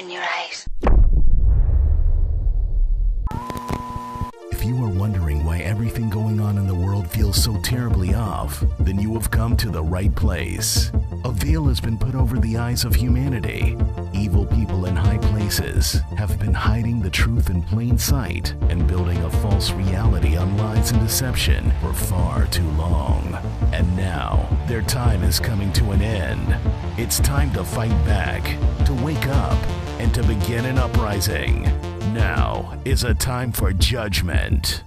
Open your eyes. If you are wondering why everything going on in the world feels so terribly off, then you have come to the right place. A veil has been put over the eyes of humanity. Evil people in high places have been hiding the truth in plain sight and building a false reality on lies and deception for far too long. And now, their time is coming to an end. It's time to fight back, to wake up, and to begin an uprising. Now is a time for judgment.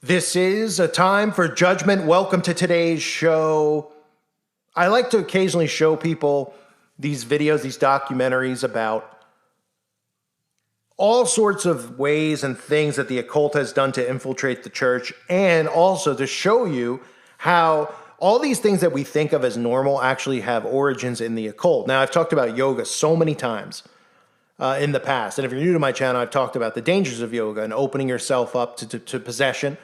This is a time for judgment. Welcome to today's show. I like to occasionally show people these videos, these documentaries about all sorts of ways and things that the occult has done to infiltrate the church, and also to show you how all these things that we think of as normal actually have origins in the occult. Now, I've talked about yoga so many times in the past. And if you're new to my channel, I've talked about the dangers of yoga and opening yourself up to possession.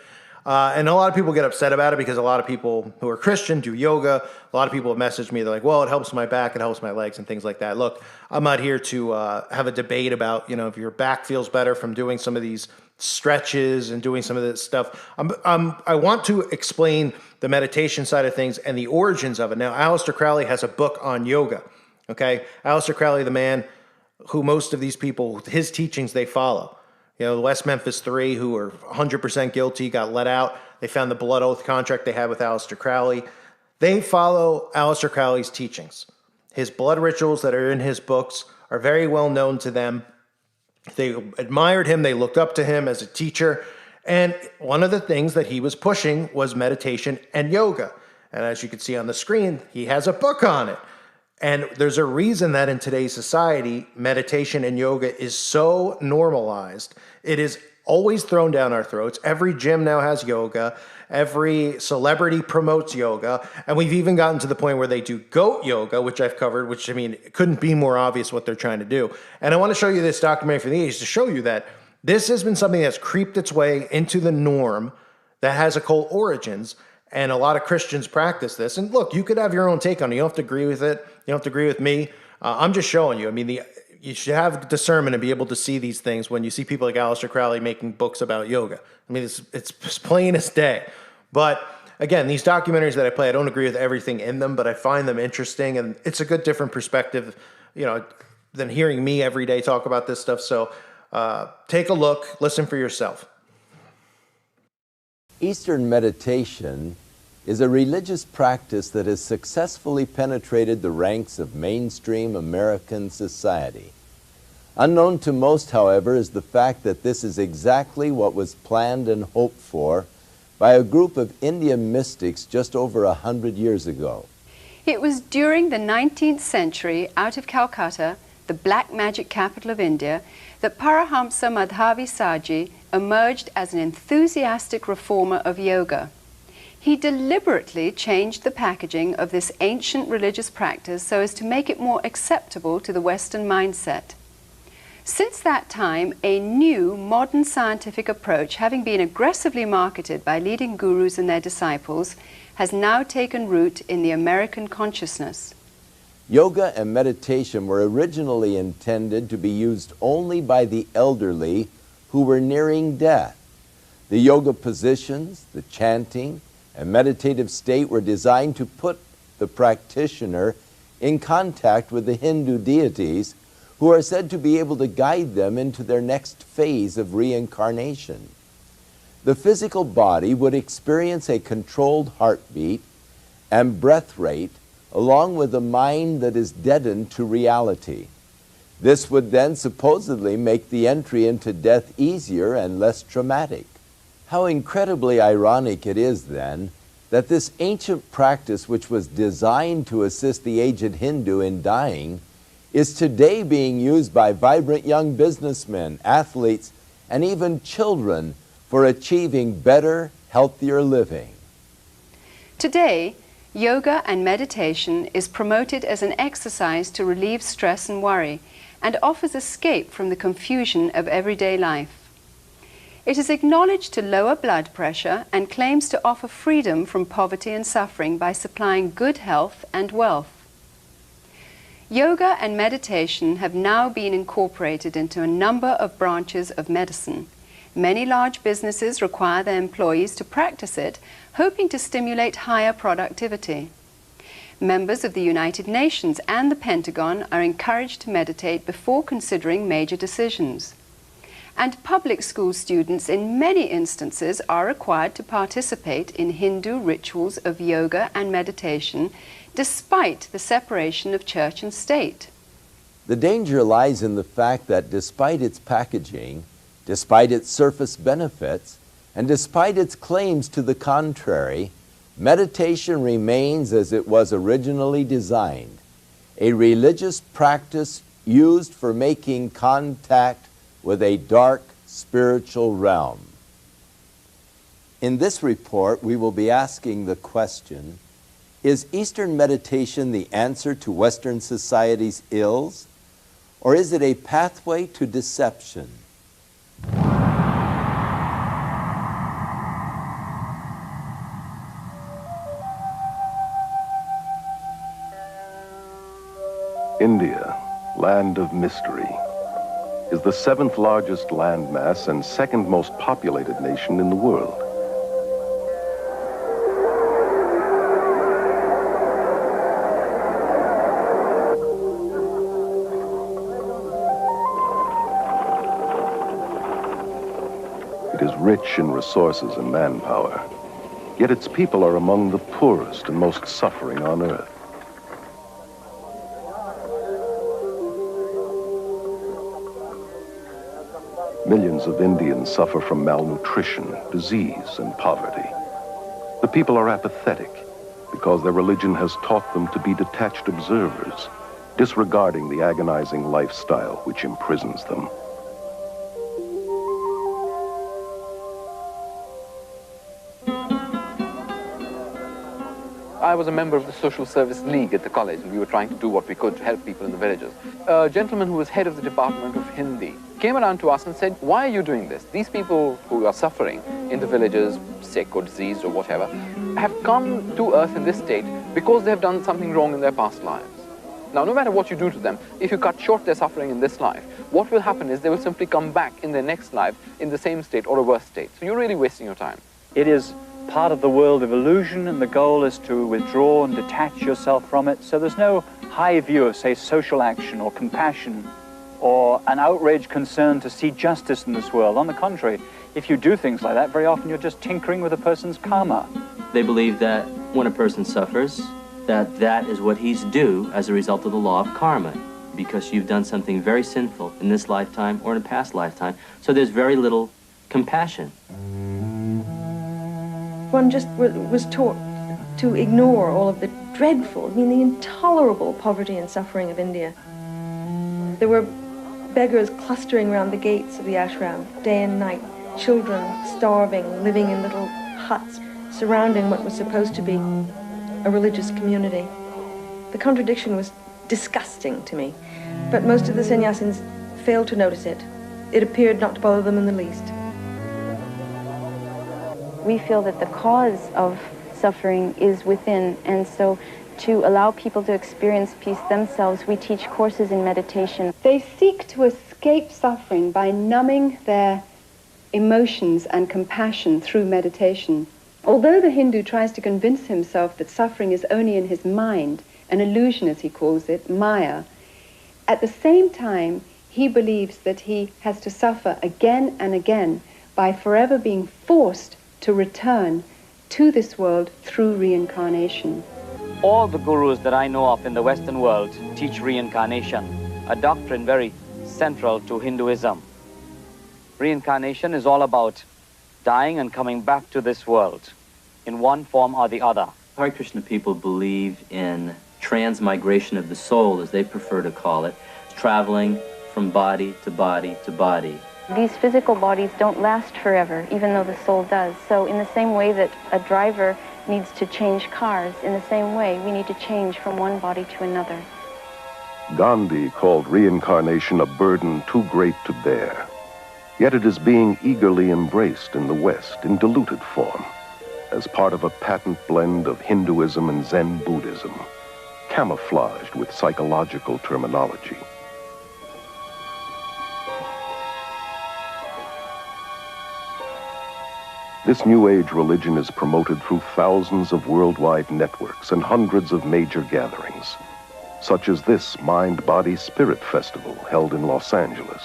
And a lot of people get upset about it because a lot of people who are Christian do yoga. A lot of people have messaged me. They're like, well, it helps my back, it helps my legs, and things like that. Look, I'm not here to have a debate about, if your back feels better from doing some of these stretches and doing some of this stuff. I want to explain the meditation side of things and the origins of it. Now, Aleister Crowley has a book on yoga, okay? Aleister Crowley, the man who most of these people, his teachings, they follow. The West Memphis Three, who are 100% guilty, got let out. They found the blood oath contract they had with Aleister Crowley. They follow Aleister Crowley's teachings. His blood rituals that are in his books are very well known to them. They admired him. They looked up to him as a teacher. And one of the things that he was pushing was meditation and yoga. And as you can see on the screen, he has a book on it. And there's a reason that in today's society, meditation and yoga is so normalized. It is always thrown down our throats. Every gym now has yoga. Every celebrity promotes yoga. And we've even gotten to the point where they do goat yoga, which I've covered, which, it couldn't be more obvious what they're trying to do. And I want to show you this documentary from the 80s to show you that this has been something that's creeped its way into the norm that has occult origins. And a lot of Christians practice this. And look, you could have your own take on it. You don't have to agree with it. You don't have to agree with me. I'm just showing you. You should have discernment and be able to see these things when you see people like Aleister Crowley making books about yoga. It's plain as day. But again, these documentaries that I play, I don't agree with everything in them, but I find them interesting. And it's a good different perspective, than hearing me every day talk about this stuff. So take a look, listen for yourself. Eastern meditation is a religious practice that has successfully penetrated the ranks of mainstream American society. Unknown to most, however, is the fact that this is exactly what was planned and hoped for by a group of Indian mystics just over 100 years ago. It was during the 19th century, out of Calcutta, the black magic capital of India, that Parahamsa Madhavishaji emerged as an enthusiastic reformer of yoga. He deliberately changed the packaging of this ancient religious practice so as to make it more acceptable to the Western mindset. Since that time, a new modern scientific approach, having been aggressively marketed by leading gurus and their disciples, has now taken root in the American consciousness. Yoga and meditation were originally intended to be used only by the elderly who were nearing death. The yoga positions, the chanting, and meditative state were designed to put the practitioner in contact with the Hindu deities who are said to be able to guide them into their next phase of reincarnation. The physical body would experience a controlled heartbeat and breath rate along with a mind that is deadened to reality. This would then supposedly make the entry into death easier and less traumatic. How incredibly ironic it is, then, that this ancient practice, which was designed to assist the aged Hindu in dying, is today being used by vibrant young businessmen, athletes, and even children for achieving better, healthier living. Today, yoga and meditation is promoted as an exercise to relieve stress and worry, and offers escape from the confusion of everyday life. It is acknowledged to lower blood pressure and claims to offer freedom from poverty and suffering by supplying good health and wealth. Yoga and meditation have now been incorporated into a number of branches of medicine. Many large businesses require their employees to practice it, hoping to stimulate higher productivity. Members of the United Nations and the Pentagon are encouraged to meditate before considering major decisions. And public school students in many instances are required to participate in Hindu rituals of yoga and meditation, despite the separation of church and state. The danger lies in the fact that despite its packaging, despite its surface benefits, and despite its claims to the contrary, meditation remains as it was originally designed, a religious practice used for making contact with a dark spiritual realm. In this report, we will be asking the question, is Eastern meditation the answer to Western society's ills, or is it a pathway to deception? India, land of mystery, is the 7th largest landmass and 2nd most populated nation in the world. It is rich in resources and manpower, yet its people are among the poorest and most suffering on earth. Millions of Indians suffer from malnutrition, disease, and poverty. The people are apathetic because their religion has taught them to be detached observers, disregarding the agonizing lifestyle which imprisons them. I was a member of the Social Service League at the college, and we were trying to do what we could to help people in the villages. A gentleman who was head of the Department of Hindi came around to us and said, why are you doing this? These people who are suffering in the villages, sick or diseased or whatever, have come to earth in this state because they have done something wrong in their past lives. Now, no matter what you do to them, if you cut short their suffering in this life, what will happen is they will simply come back in their next life in the same state or a worse state. So you're really wasting your time. It is part of the world of illusion, and the goal is to withdraw and detach yourself from it. So there's no high view of, say, social action or compassion or an outraged concern to see justice in this world. On the contrary, if you do things like that, very often you're just tinkering with a person's karma. They believe that when a person suffers, that is what he's due as a result of the law of karma, because you've done something very sinful in this lifetime or in a past lifetime. So there's very little compassion. One just was taught to ignore all of the dreadful, the intolerable poverty and suffering of India. There were beggars clustering around the gates of the ashram, day and night, children starving, living in little huts, surrounding what was supposed to be a religious community. The contradiction was disgusting to me, but most of the sannyasins failed to notice it. It appeared not to bother them in the least. We feel that the cause of suffering is within, and so to allow people to experience peace themselves, we teach courses in meditation. They seek to escape suffering by numbing their emotions and compassion through meditation. Although the Hindu tries to convince himself that suffering is only in his mind, an illusion as he calls it, Maya, at the same time he believes that he has to suffer again and again by forever being forced to return to this world through reincarnation. All the gurus that I know of in the Western world teach reincarnation, a doctrine very central to Hinduism. Reincarnation is all about dying and coming back to this world in one form or the other. Hare Krishna people believe in transmigration of the soul, as they prefer to call it, traveling from body to body to body. These physical bodies don't last forever, even though the soul does. So in the same way that a driver needs to change cars, in the same way we need to change from one body to another. Gandhi called reincarnation a burden too great to bear. Yet it is being eagerly embraced in the West in diluted form, as part of a patent blend of Hinduism and Zen Buddhism. camouflaged with psychological terminology. This New Age religion is promoted through thousands of worldwide networks and hundreds of major gatherings, such as this Mind, Body, Spirit Festival held in Los Angeles.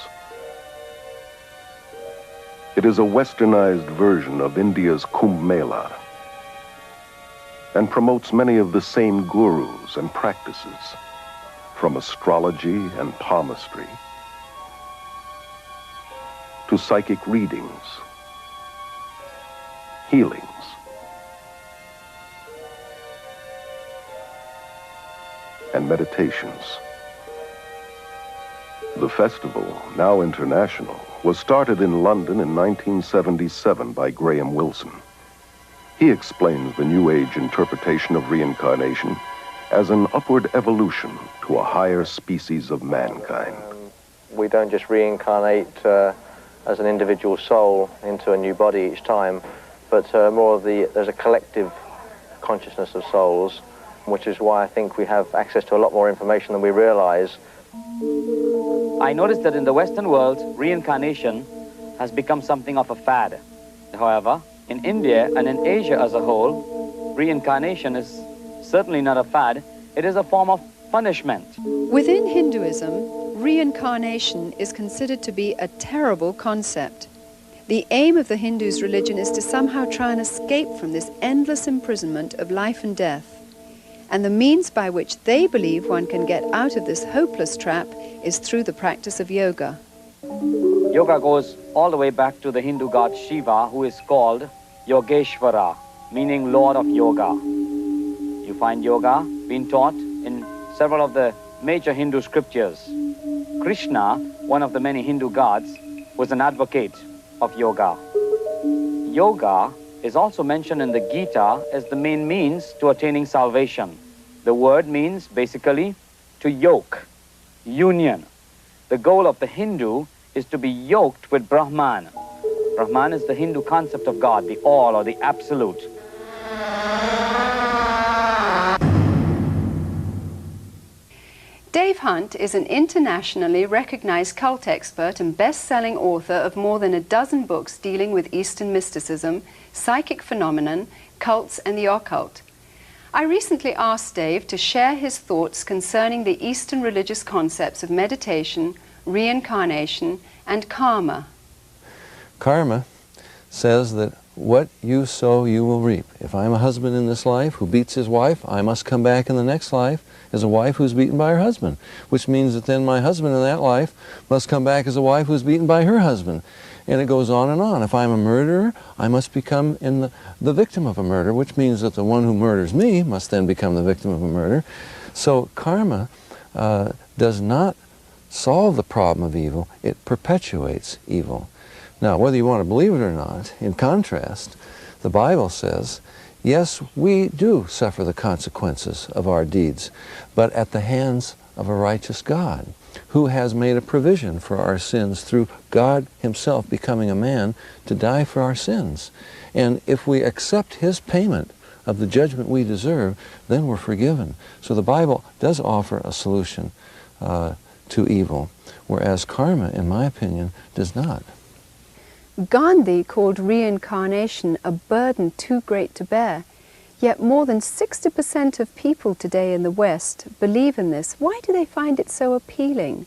It is a westernized version of India's Kumbh Mela and promotes many of the same gurus and practices, from astrology and palmistry to psychic readings, healings, and meditations. The festival, now international, was started in London in 1977 by Graham Wilson. He explains the New Age interpretation of reincarnation as an upward evolution to a higher species of mankind. We don't just reincarnate as an individual soul into a new body each time, but more of there's a collective consciousness of souls, which is why I think we have access to a lot more information than we realize. I noticed that in the Western world, reincarnation has become something of a fad. However, in India and in Asia as a whole, reincarnation is certainly not a fad. It is a form of punishment. Within Hinduism, reincarnation is considered to be a terrible concept. The aim of the Hindus' religion is to somehow try and escape from this endless imprisonment of life and death. And the means by which they believe one can get out of this hopeless trap is through the practice of yoga. Yoga goes all the way back to the Hindu god Shiva, who is called Yogeshvara, meaning Lord of Yoga. You find yoga being taught in several of the major Hindu scriptures. Krishna, one of the many Hindu gods, was an advocate of yoga. Yoga is also mentioned in the Gita as the main means to attaining salvation. The word means basically to yoke, union. The goal of the Hindu is to be yoked with Brahman. Brahman is the Hindu concept of God, the all or the absolute. Dave Hunt is an internationally recognized cult expert and best-selling author of more than a dozen books dealing with Eastern mysticism, psychic phenomenon, cults, and the occult. I recently asked Dave to share his thoughts concerning the Eastern religious concepts of meditation, reincarnation, and karma. Karma says that what you sow, you will reap. If I'm a husband in this life who beats his wife, I must come back in the next life as a wife who's beaten by her husband, which means that then my husband in that life must come back as a wife who's beaten by her husband. And it goes on and on. If I'm a murderer, I must become the victim of a murder, which means that the one who murders me must then become the victim of a murder. So karma does not solve the problem of evil, it perpetuates evil. Now, whether you want to believe it or not, in contrast, the Bible says, yes, we do suffer the consequences of our deeds, but at the hands of a righteous God, who has made a provision for our sins through God himself becoming a man to die for our sins. And if we accept his payment of the judgment we deserve, then we're forgiven. So the Bible does offer a solution to evil, whereas karma, in my opinion, does not. Gandhi called reincarnation a burden too great to bear. Yet more than 60% of people today in the West believe in this. Why do they find it so appealing?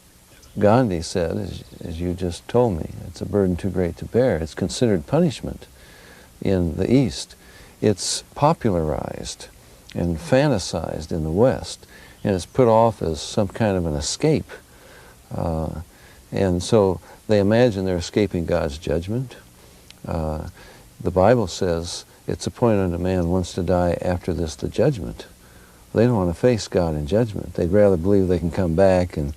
Gandhi said, as you just told me, it's a burden too great to bear. It's considered punishment in the East. It's popularized and fantasized in the West, and it's put off as some kind of an escape. And so they imagine they're escaping God's judgment. The Bible says it's appointed unto man once to die, after this the judgment. They don't want to face God in judgment. They'd rather believe they can come back and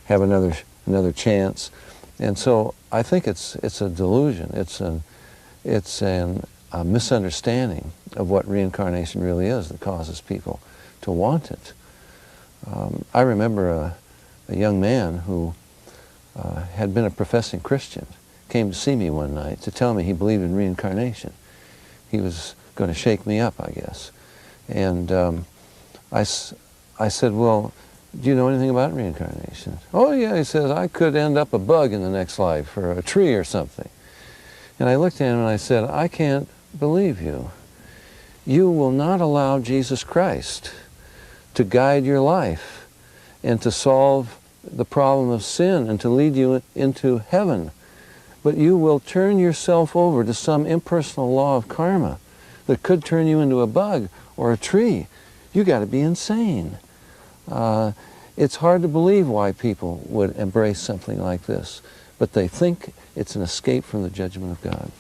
have another chance. And so I think it's a delusion. It's a misunderstanding of what reincarnation really is that causes people to want it. I remember a young man who had been a professing Christian came to see me one night to tell me he believed in reincarnation. He was going to shake me up, I guess. And I said, well, do you know anything about reincarnation? Oh yeah, he says, I could end up a bug in the next life, or a tree or something. And I looked at him and I said, I can't believe you. You will not allow Jesus Christ to guide your life and to solve the problem of sin and to lead you into heaven. But you will turn yourself over to some impersonal law of karma that could turn you into a bug or a tree. You got to be insane. It's hard to believe why people would embrace something like this, but they think it's an escape from the judgment of God.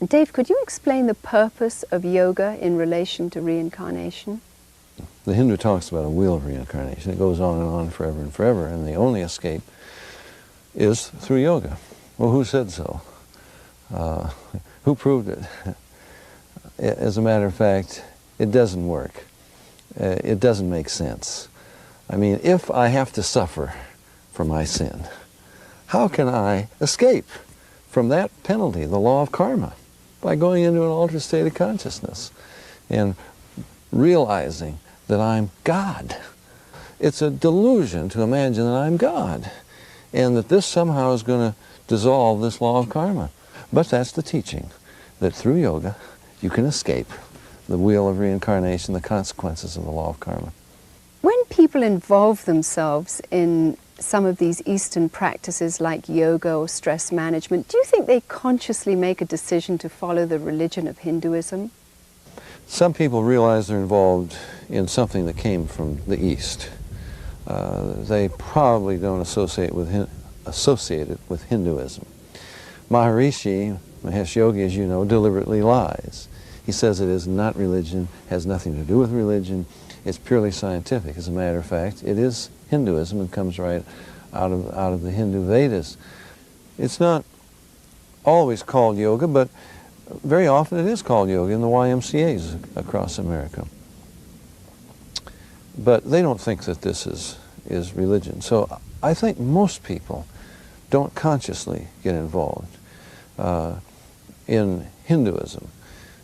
Dave, could you explain the purpose of yoga in relation to reincarnation? The Hindu talks about a wheel of reincarnation. It goes on and on forever and forever, and the only escape is through yoga. Well, who said so? Who proved it? As a matter of fact, it doesn't work. It doesn't make sense. I mean, if I have to suffer for my sin, how can I escape from that penalty, the law of karma? By going into an altered state of consciousness and realizing that I'm God. It's a delusion to imagine that I'm God and that this somehow is going to dissolve this law of karma. But that's the teaching, that through yoga you can escape the wheel of reincarnation, the consequences of the law of karma. When people involve themselves in some of these Eastern practices like yoga or stress management, do you think they consciously make a decision to follow the religion of Hinduism? Some people realize they're involved in something that came from the East. They probably don't associate it with Hinduism. Maharishi, Mahesh Yogi, as you know, deliberately lies. He says it is not religion, has nothing to do with religion, it's purely scientific. As a matter of fact, it is Hinduism and comes right out of the Hindu Vedas. It's not always called yoga, but very often it is called yoga in the YMCAs across America. But they don't think that this is religion. So I think most people don't consciously get involved in Hinduism.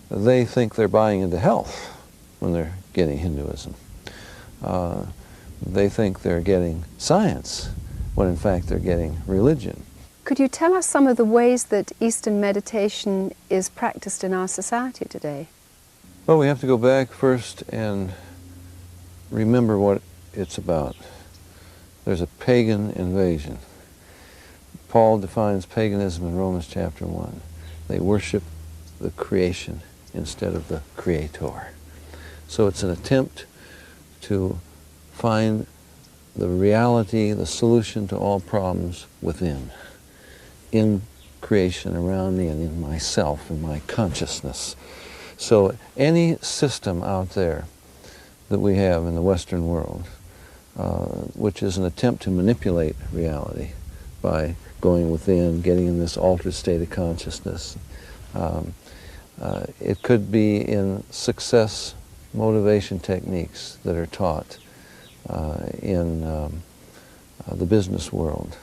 They think they're buying into health when they're getting Hinduism. They think they're getting science when in fact they're getting religion. Could you tell us some of the ways that Eastern meditation is practiced in our society today? Well, we have to go back first and remember what it's about. There's a pagan invasion. Paul defines paganism in Romans chapter 1. They worship the creation instead of the creator. So it's an attempt to find the reality, the solution to all problems within, in creation around me and in myself, in my consciousness. So any system out there that we have in the Western world, which is an attempt to manipulate reality by going within, getting in this altered state of consciousness. It could be in success motivation techniques that are taught in the business world,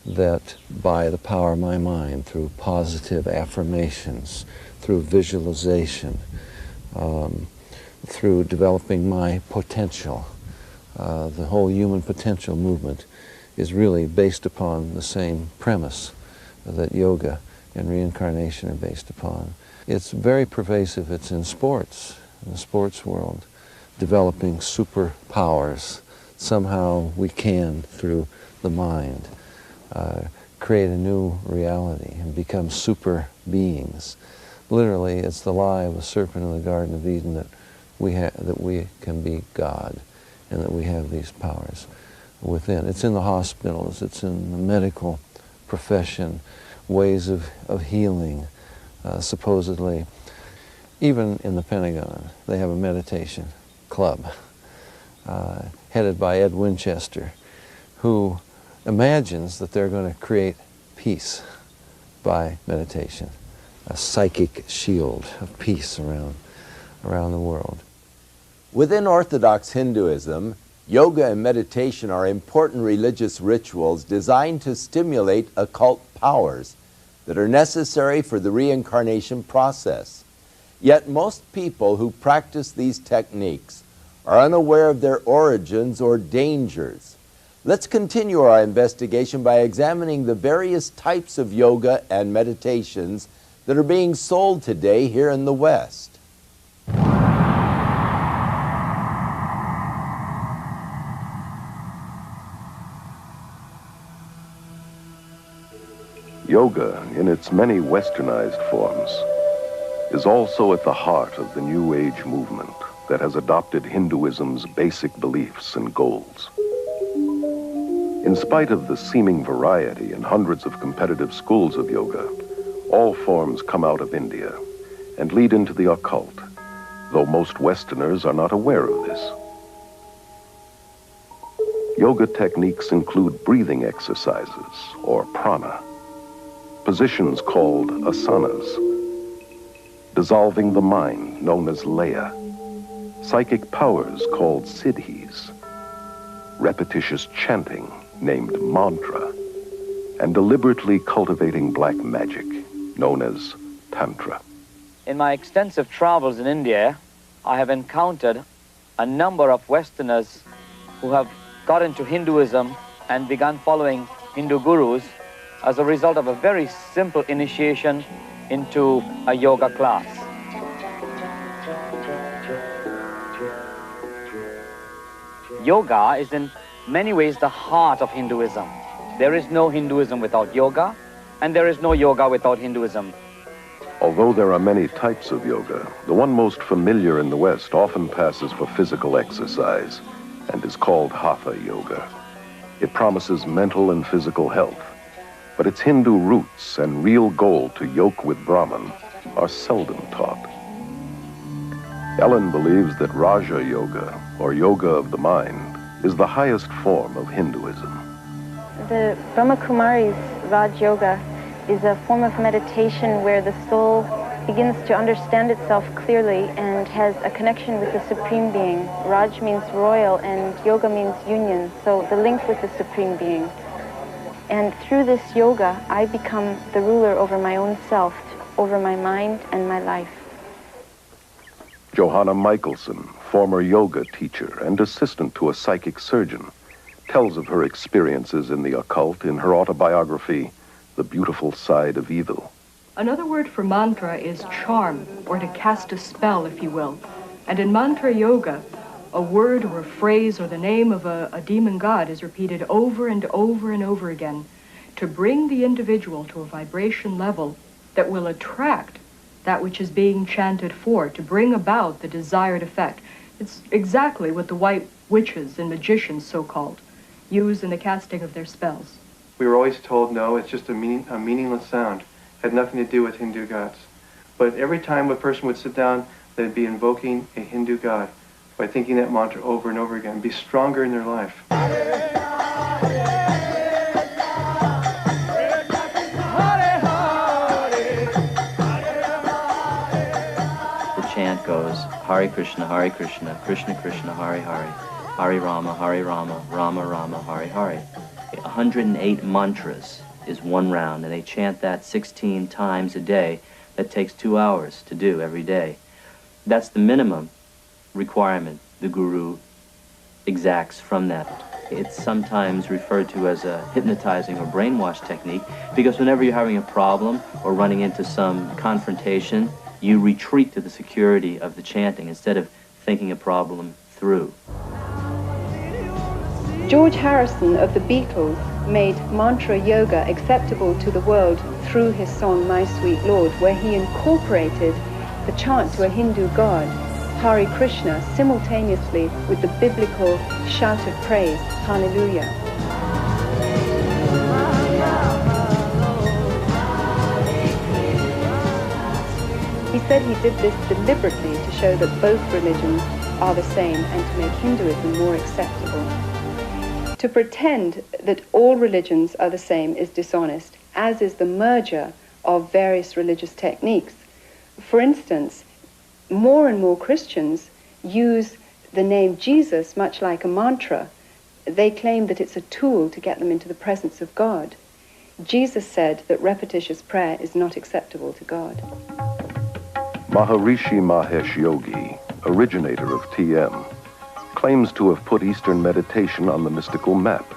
that by the power of my mind, through positive affirmations, through visualization, through developing my potential. The whole human potential movement is really based upon the same premise that yoga and reincarnation are based upon. It's very pervasive. It's in sports, in the sports world, developing superpowers. Somehow we can, through the mind, create a new reality and become super beings. Literally, it's the lie of the serpent in the Garden of Eden that we can be God and that we have these powers within. It's in the hospitals, it's in the medical profession, ways of healing, supposedly. Even in the Pentagon, they have a meditation club headed by Ed Winchester, who imagines that they're going to create peace by meditation, a psychic shield of peace around the world. Within Orthodox Hinduism, yoga and meditation are important religious rituals designed to stimulate occult powers that are necessary for the reincarnation process. Yet most people who practice these techniques are unaware of their origins or dangers. Let's continue our investigation by examining the various types of yoga and meditations that are being sold today here in the West. Yoga, in its many westernized forms, is also at the heart of the New Age movement that has adopted Hinduism's basic beliefs and goals. In spite of the seeming variety and hundreds of competitive schools of yoga, all forms come out of India and lead into the occult, though most Westerners are not aware of this. Yoga techniques include breathing exercises, or prana, positions called asanas, dissolving the mind, known as laya, psychic powers called siddhis, repetitious chanting, named mantra, and deliberately cultivating black magic, known as tantra. In my extensive travels in India, I have encountered a number of Westerners who have got into Hinduism and begun following Hindu gurus as a result of a very simple initiation into a yoga class. Yoga is in many ways the heart of Hinduism. There is no Hinduism without yoga, and there is no yoga without Hinduism. Although there are many types of yoga, the one most familiar in the West often passes for physical exercise and is called Hatha Yoga. It promises mental and physical health, but its Hindu roots and real goal to yoke with Brahman are seldom taught. Ellen believes that Raja Yoga, or yoga of the mind, is the highest form of Hinduism. The Brahma Kumari's Raj Yoga is a form of meditation where the soul begins to understand itself clearly and has a connection with the Supreme Being. Raj means royal and yoga means union, so the link with the Supreme Being. And through this yoga, I become the ruler over my own self, over my mind and my life. Johanna Michelson, former yoga teacher and assistant to a psychic surgeon, tells of her experiences in the occult in her autobiography, The Beautiful Side of Evil. Another word for mantra is charm, or to cast a spell, if you will. And in mantra yoga, a word or a phrase or the name of a demon god is repeated over and over and over again to bring the individual to a vibration level that will attract that which is being chanted for, to bring about the desired effect. It's exactly what the white witches and magicians, so-called, use in the casting of their spells. We were always told, no, it's just a meaningless sound. Had nothing to do with Hindu gods. But every time a person would sit down, they'd be invoking a Hindu god by thinking that mantra over and over again, be stronger in their life. The chant goes, Hare Krishna, Krishna Krishna, Hare Hare, Hare Rama, Rama Rama, Hare Hare. 108 mantras is one round, and they chant that 16 times a day. That takes 2 hours to do every day. That's the minimum requirement the guru exacts from that. It's sometimes referred to as a hypnotizing or brainwash technique, because whenever you're having a problem or running into some confrontation, you retreat to the security of the chanting instead of thinking a problem through. George Harrison of the Beatles made mantra yoga acceptable to the world through his song My Sweet Lord, where he incorporated the chant to a Hindu god, Hare Krishna, simultaneously with the biblical shout of praise, Hallelujah. He said he did this deliberately to show that both religions are the same and to make Hinduism more acceptable. To pretend that all religions are the same is dishonest, as is the merger of various religious techniques. For instance, more and more Christians use the name Jesus much like a mantra. They claim that it's a tool to get them into the presence of God. Jesus said that repetitious prayer is not acceptable to God. Maharishi Mahesh Yogi, originator of TM, claims to have put Eastern meditation on the mystical map.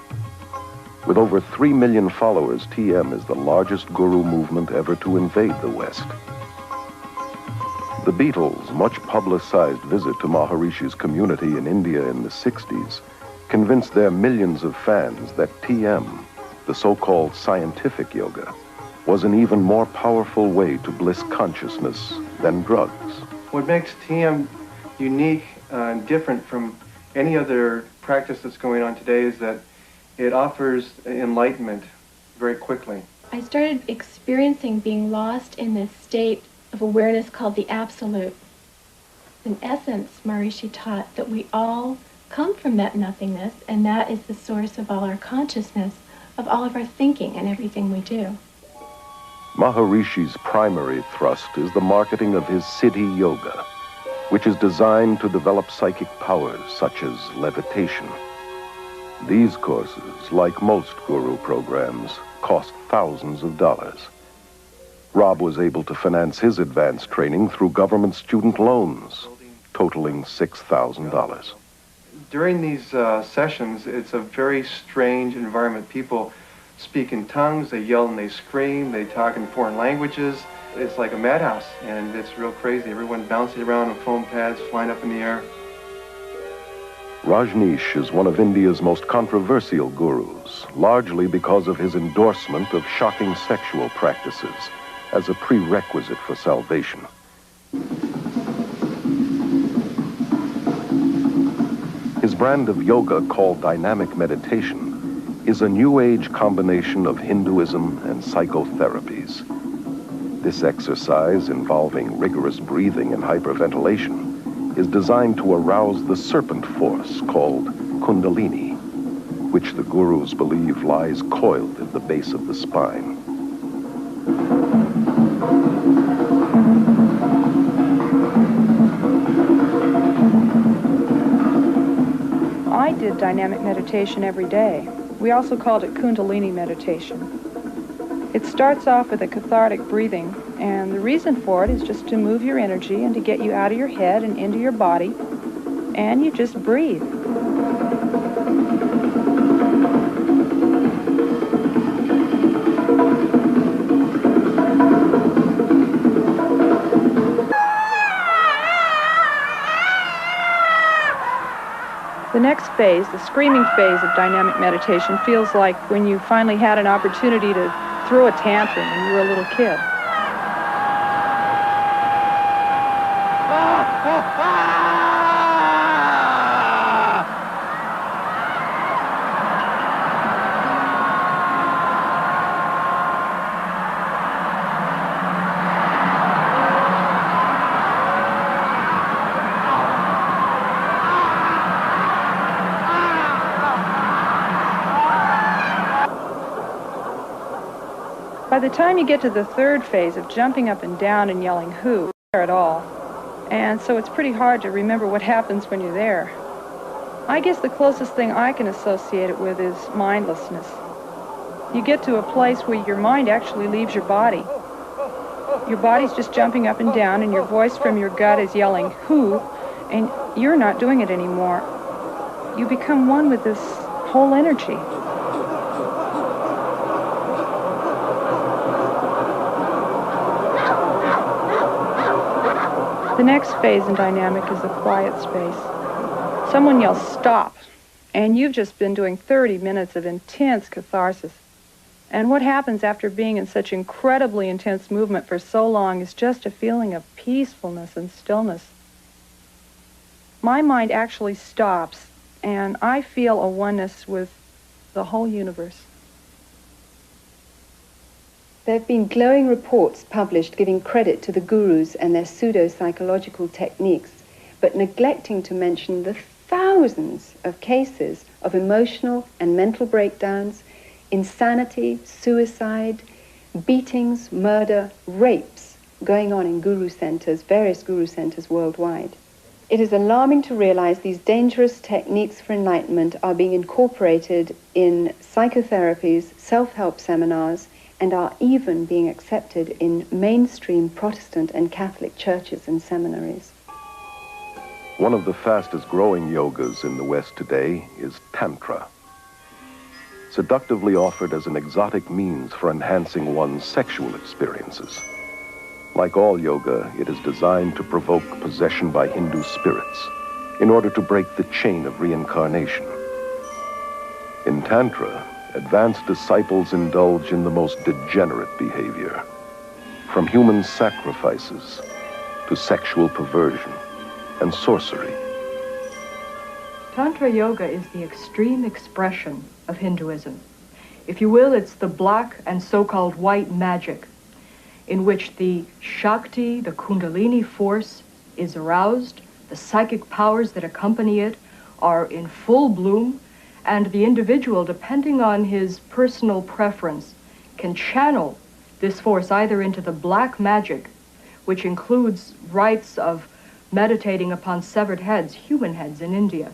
With over 3 million followers, TM is the largest guru movement ever to invade the West. The Beatles' much publicized visit to Maharishi's community in India in the 60s convinced their millions of fans that TM, the so-called scientific yoga, was an even more powerful way to bliss consciousness than drugs. What makes TM unique and different from any other practice that's going on today is that it offers enlightenment very quickly. I started experiencing being lost in this state of awareness called the Absolute. In essence, Maharishi taught that we all come from that nothingness, and that is the source of all our consciousness, of all of our thinking and everything we do. Maharishi's primary thrust is the marketing of his Siddhi Yoga, which is designed to develop psychic powers such as levitation. These courses, like most guru programs, cost thousands of dollars. Rob was able to finance his advanced training through government student loans, totaling $6,000. During these sessions, it's a very strange environment. People speak in tongues, they yell and they scream, they talk in foreign languages. It's like a madhouse, and it's real crazy. Everyone bouncing around on foam pads, flying up in the air. Rajneesh is one of India's most controversial gurus, largely because of his endorsement of shocking sexual practices as a prerequisite for salvation. His brand of yoga, called dynamic meditation, is a new age combination of Hinduism and psychotherapies. This exercise, involving rigorous breathing and hyperventilation, is designed to arouse the serpent force called Kundalini, which the gurus believe lies coiled at the base of the spine. I did dynamic meditation every day. We also called it Kundalini meditation. It starts off with a cathartic breathing, and the reason for it is just to move your energy and to get you out of your head and into your body, and you just breathe. The next phase, the screaming phase of dynamic meditation, feels like when you finally had an opportunity to throw a tantrum when you were a little kid. By the time you get to the third phase of jumping up and down and yelling "Who?" there at all, and so it's pretty hard to remember what happens when you're there. I guess the closest thing I can associate it with is mindlessness. You get to a place where your mind actually leaves your body. Your body's just jumping up and down, and your voice from your gut is yelling "Who?" and you're not doing it anymore. You become one with this whole energy. The next phase in dynamic is the quiet space. Someone yells "Stop!" and you've just been doing 30 minutes of intense catharsis. And what happens after being in such incredibly intense movement for so long is just a feeling of peacefulness and stillness. My mind actually stops, and I feel a oneness with the whole universe. There have been glowing reports published giving credit to the gurus and their pseudo-psychological techniques, but neglecting to mention the thousands of cases of emotional and mental breakdowns, insanity, suicide, beatings, murder, rapes going on in guru centers, various guru centers worldwide. It is alarming to realize these dangerous techniques for enlightenment are being incorporated in psychotherapies, self-help seminars, and are even being accepted in mainstream Protestant and Catholic churches and seminaries. One of the fastest growing yogas in the West today is Tantra. Seductively offered as an exotic means for enhancing one's sexual experiences. Like all yoga, it is designed to provoke possession by Hindu spirits in order to break the chain of reincarnation. In Tantra, advanced disciples indulge in the most degenerate behavior, from human sacrifices to sexual perversion and sorcery. Tantra Yoga is the extreme expression of Hinduism. If you will, it's the black and so-called white magic, in which the Shakti, the Kundalini force, is aroused, the psychic powers that accompany it are in full bloom, and the individual, depending on his personal preference, can channel this force either into the black magic, which includes rites of meditating upon severed heads, human heads in India,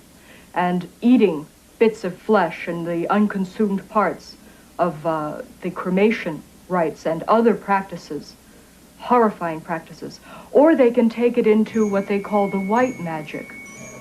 and eating bits of flesh and the unconsumed parts of the cremation rites and other practices, horrifying practices. Or they can take it into what they call the white magic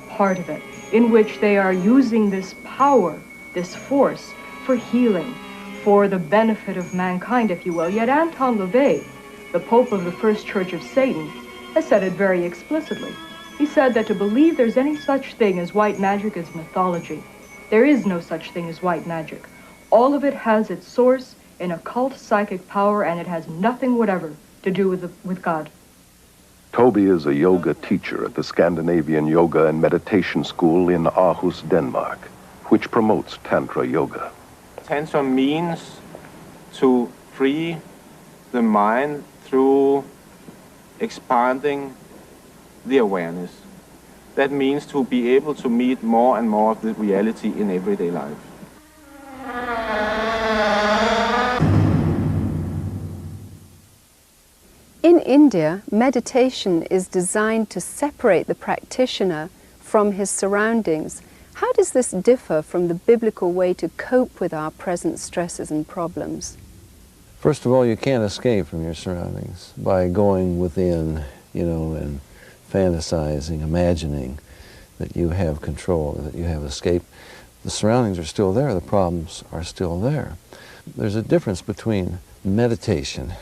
part of it, in which they are using this power, this force, for healing, for the benefit of mankind, if you will. Yet Anton LaVey, the Pope of the First Church of Satan, has said it very explicitly. He said that to believe there's any such thing as white magic is mythology. There is no such thing as white magic. All of it has its source in occult psychic power, and it has nothing whatever to do with God. Toby is a yoga teacher at the Scandinavian Yoga and Meditation School in Aarhus, Denmark, which promotes Tantra Yoga. Tantra means to free the mind through expanding the awareness. That means to be able to meet more and more of the reality in everyday life. In India, meditation is designed to separate the practitioner from his surroundings. How does this differ from the biblical way to cope with our present stresses and problems? First of all, you can't escape from your surroundings by going within, and fantasizing, imagining that you have control, that you have escape. The surroundings are still there, the problems are still there. There's a difference between meditation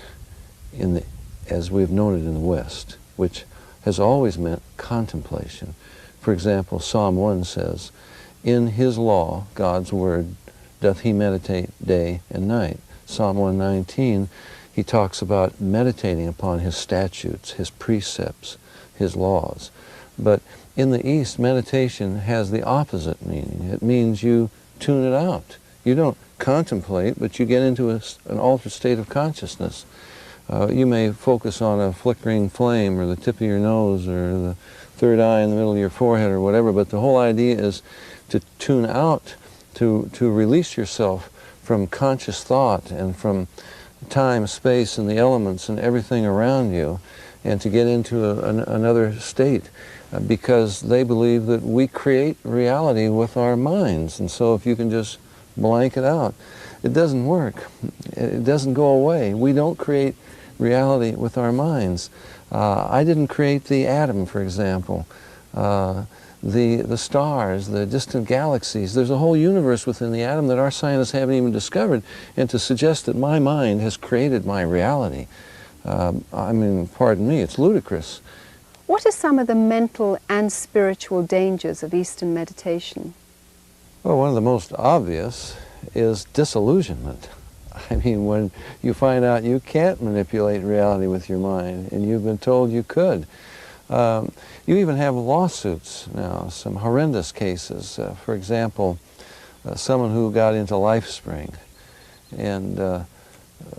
as we've known it in the West, which has always meant contemplation. For example, Psalm 1 says, "In his law, God's word, doth he meditate day and night." Psalm 119, he talks about meditating upon his statutes, his precepts, his laws. But in the East, meditation has the opposite meaning. It means you tune it out. You don't contemplate, but you get into an altered state of consciousness. You may focus on a flickering flame or the tip of your nose or the third eye in the middle of your forehead or whatever, but the whole idea is to tune out, to release yourself from conscious thought and from time, space, and the elements and everything around you, and to get into another state, because they believe that we create reality with our minds. And so if you can just blank it out, it doesn't work. It doesn't go away. We don't create reality with our minds. I didn't create the atom, for example. The stars, the distant galaxies. There's a whole universe within the atom that our scientists haven't even discovered. And to suggest that my mind has created my reality, pardon me, it's ludicrous. What are some of the mental and spiritual dangers of Eastern meditation? Well, one of the most obvious is disillusionment. I mean, when you find out you can't manipulate reality with your mind, and you've been told you could. You even have lawsuits now, some horrendous cases. For example, someone who got into LifeSpring and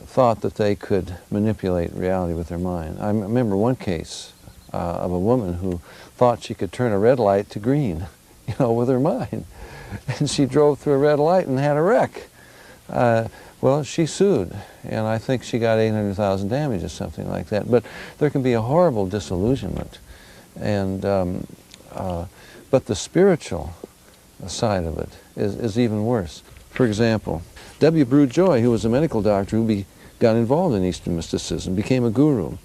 thought that they could manipulate reality with their mind. I remember one case of a woman who thought she could turn a red light to green, with her mind. And she drove through a red light and had a wreck. Well, she sued, and I think she got $800,000 damages, something like that. But there can be a horrible disillusionment, and but the spiritual side of it is even worse. For example, W. Brew Joy, who was a medical doctor who got involved in Eastern mysticism, became a guru.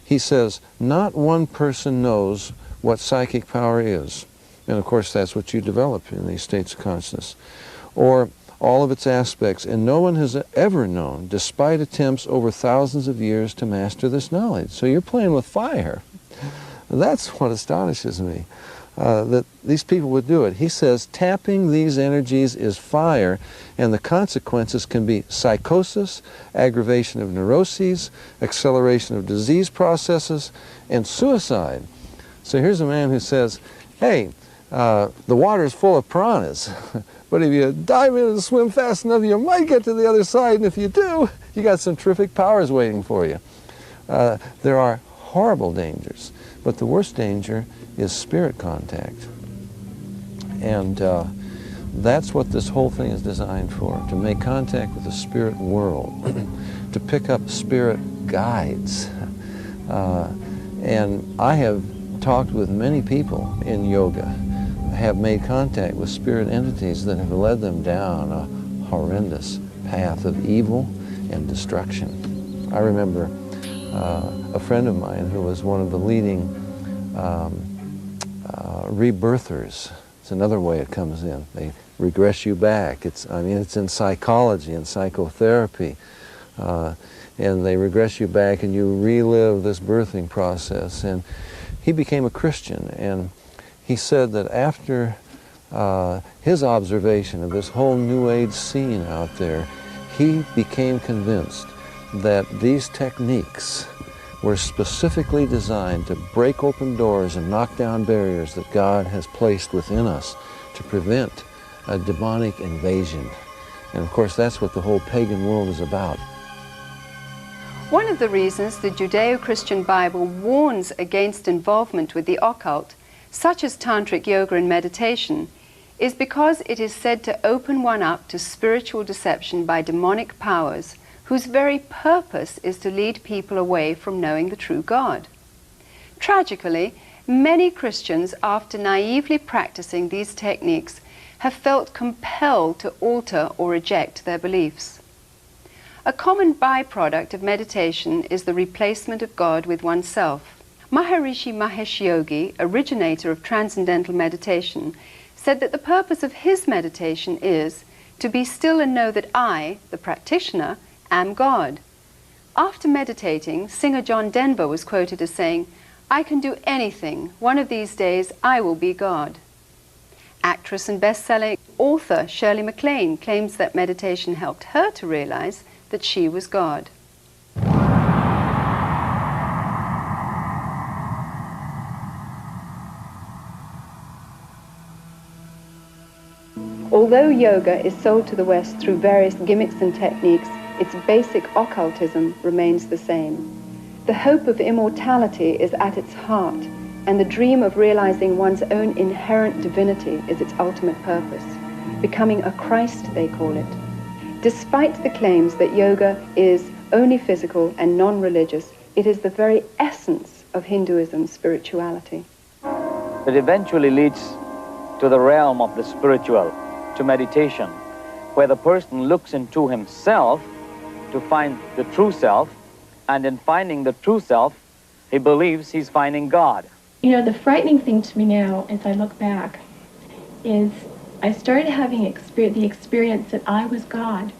He says, not one person knows what psychic power is. And of course, that's what you develop in these states of consciousness. Or all of its aspects, and no one has ever known, despite attempts over thousands of years to master this knowledge. So you're playing with fire. That's what astonishes me, that these people would do it. He says tapping these energies is fire, and the consequences can be psychosis, aggravation of neuroses, acceleration of disease processes, and suicide. So here's a man who says, hey, the water is full of piranhas, but if you dive in and swim fast enough, you might get to the other side, and if you do, you got some terrific powers waiting for you. There are horrible dangers, but the worst danger is spirit contact. And that's what this whole thing is designed for, to make contact with the spirit world, to pick up spirit guides. And I have talked with many people in yoga, have made contact with spirit entities that have led them down a horrendous path of evil and destruction. I remember a friend of mine who was one of the leading rebirthers. It's another way it comes in. They regress you back. It's in psychology and psychotherapy. And they regress you back and you relive this birthing process. And he became a Christian, and he said that after his observation of this whole New Age scene out there, he became convinced that these techniques were specifically designed to break open doors and knock down barriers that God has placed within us to prevent a demonic invasion. And of course, that's what the whole pagan world is about. One of the reasons the Judeo-Christian Bible warns against involvement with the occult, such as tantric yoga and meditation, is because it is said to open one up to spiritual deception by demonic powers whose very purpose is to lead people away from knowing the true God. Tragically, many Christians, after naively practicing these techniques, have felt compelled to alter or reject their beliefs. A common byproduct of meditation is the replacement of God with oneself. Maharishi Mahesh Yogi, originator of Transcendental Meditation, said that the purpose of his meditation is to be still and know that I, the practitioner, am God. After meditating, singer John Denver was quoted as saying, "I can do anything. One of these days I will be God." Actress and best-selling author Shirley MacLaine claims that meditation helped her to realize that she was God. Although yoga is sold to the West through various gimmicks and techniques, its basic occultism remains the same. The hope of immortality is at its heart, and the dream of realizing one's own inherent divinity is its ultimate purpose. Becoming a Christ, they call it. Despite the claims that yoga is only physical and non-religious, it is the very essence of Hinduism's spirituality. It eventually leads to the realm of the spiritual, to meditation, where the person looks into himself to find the true self, and in finding the true self, he believes he's finding God. You know, the frightening thing to me now, as I look back, is I started having the experience that I was God.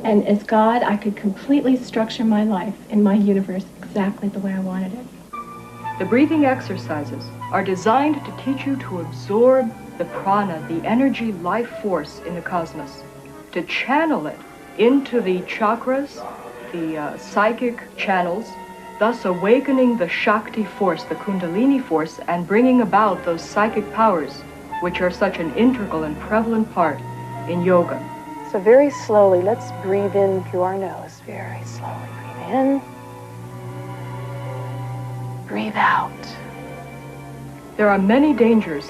And as God, I could completely structure my life and my universe exactly the way I wanted it. The breathing exercises are designed to teach you to absorb the prana, the energy life force in the cosmos, to channel it into the chakras, the psychic channels, thus awakening the Shakti force, the Kundalini force, and bringing about those psychic powers, which are such an integral and prevalent part in yoga. So very slowly, let's breathe in through our nose. Very slowly, breathe in. Breathe out. There are many dangers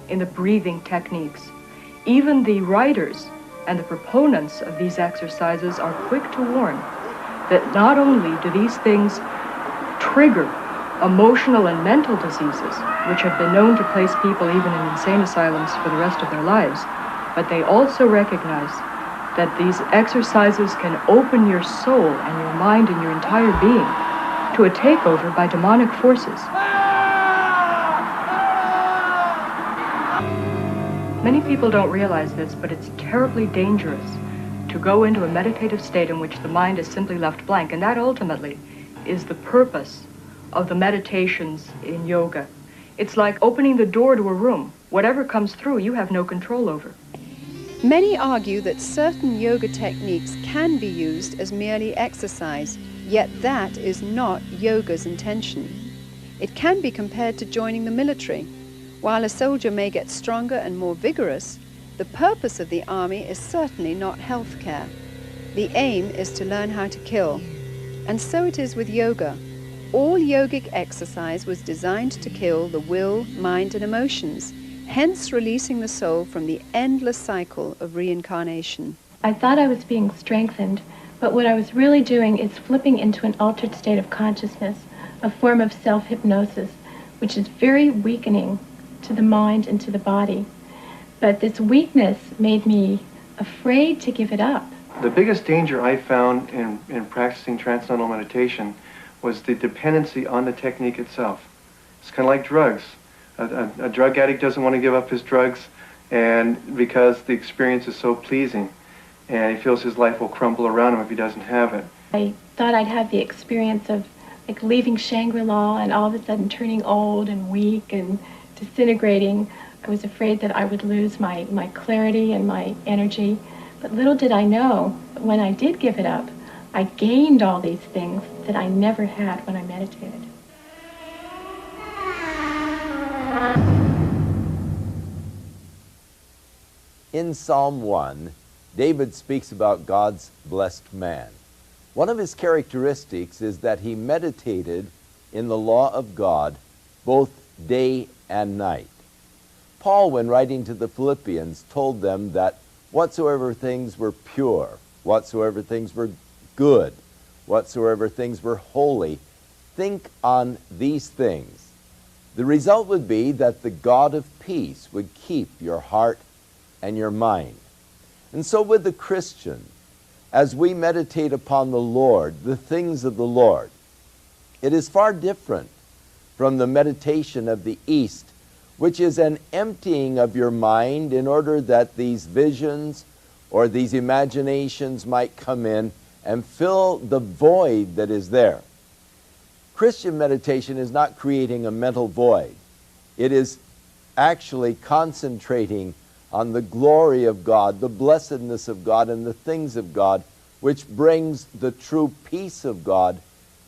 in the breathing techniques. Even the writers and the proponents of these exercises are quick to warn that not only do these things trigger emotional and mental diseases, which have been known to place people even in insane asylums for the rest of their lives, but they also recognize that these exercises can open your soul and your mind and your entire being to a takeover by demonic forces. Many people don't realize this, but it's terribly dangerous to go into a meditative state in which the mind is simply left blank, and that ultimately is the purpose of the meditations in yoga. It's like opening the door to a room. Whatever comes through, you have no control over. Many argue that certain yoga techniques can be used as merely exercise, yet that is not yoga's intention. It can be compared to joining the military. While a soldier may get stronger and more vigorous, the purpose of the army is certainly not health care. The aim is to learn how to kill. And so it is with yoga. All yogic exercise was designed to kill the will, mind, and emotions, hence releasing the soul from the endless cycle of reincarnation. I thought I was being strengthened, but what I was really doing is flipping into an altered state of consciousness, a form of self-hypnosis, which is very weakening to the mind and to the body. But this weakness made me afraid to give it up. The biggest danger I found in practicing transcendental meditation was the dependency on the technique itself. It's kind of like drugs. A drug addict doesn't want to give up his drugs, and because the experience is so pleasing, and he feels his life will crumble around him if he doesn't have it. I thought I'd have the experience of like leaving Shangri-La and all of a sudden turning old and weak and disintegrating. I was afraid that I would lose my clarity and my energy. But little did I know, when I did give it up, I gained all these things that I never had when I meditated. In Psalm 1, David speaks about God's blessed man. One of his characteristics is that he meditated in the law of God both day and night. Paul, when writing to the Philippians, told them that whatsoever things were pure, whatsoever things were good, whatsoever things were holy, think on these things. The result would be that the God of peace would keep your heart and your mind. And so with the Christian, as we meditate upon the Lord, the things of the Lord, it is far different from the meditation of the East, which is an emptying of your mind in order that these visions or these imaginations might come in and fill the void that is there. Christian meditation is not creating a mental void. It is actually concentrating on the glory of God, the blessedness of God, and the things of God, which brings the true peace of God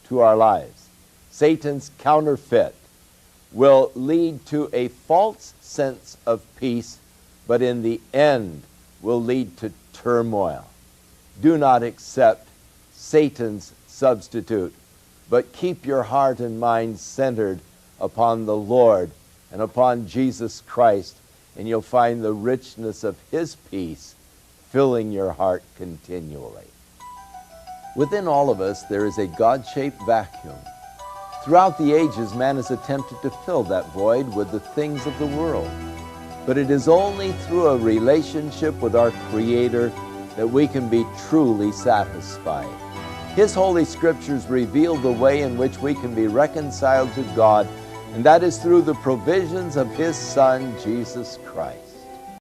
to our lives. Satan's counterfeit will lead to a false sense of peace, but in the end will lead to turmoil. Do not accept Satan's substitute, but keep your heart and mind centered upon the Lord and upon Jesus Christ, and you'll find the richness of His peace filling your heart continually. Within all of us, there is a God-shaped vacuum. Throughout the ages, man has attempted to fill that void with the things of the world. But it is only through a relationship with our Creator that we can be truly satisfied. His Holy Scriptures reveal the way in which we can be reconciled to God, and that is through the provisions of His Son, Jesus Christ.